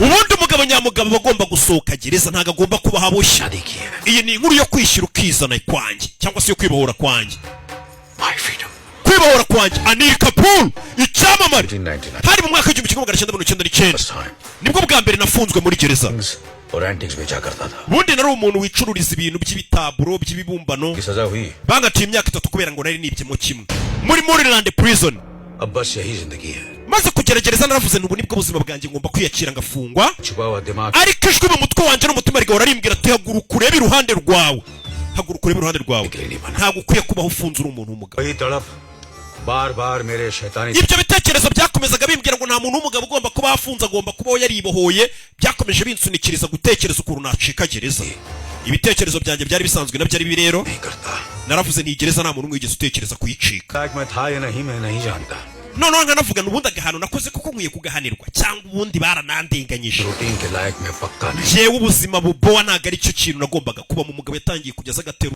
ubundi umugabo nyamugabo bagomba gusohoka gereza ntago agomba kuba haboshye. Iyi ni inkuru yo kwishyira ukizana kwanjye cyangwa se yo kwibohora kwanjye. Kwibohora kwanjye Anil Kapoor icyamamare hari mu mwaka w'1999 nibwo bwa mbere nafunzwe muri gereza. Bundi nari umuntu wicururiza ibintu by'ibitaburo by'ibibumbano bangatiye imyaka 3 kubera ngo nari nibyemo kimwe muri Moreland prison. Maze kugerageza naravuze n'ubu nibwo buzima bwanjye ngomba kwiyakira ngafungwa, ariko ijwi mu mutwe wanjye n'umutima rigahora rimbwira ati haguruka urebe iruhande rwawe, haguruka urebe iruhande rwawe, ntabwo ukwiye kubaho ufunze uri umuntu w'umugabo. Ibyo bitekerezo byakomezaga bimbwira ngo nta muntu w'umugabo ugomba kuba afunze, agomba kubaho yaribohoye. Byakomeje binsunikiriza gutekereza ukuntu nacika gereza. Ibitekerezo byanjye byari bisanzwe nabyo ari bibi rero naravuze nti gereza nta muntu wigeze utekereza kuyicika. Noneho nkanavuga n'ubundi agahano nakoze kuko nkwiye kugahanirwa cyangwa ubundi baranandenganyije. Jewe ubuzima bubowa ntago ari cyo kintu nagombaga kuba. Mu mugabo yatangiye kugeza agatera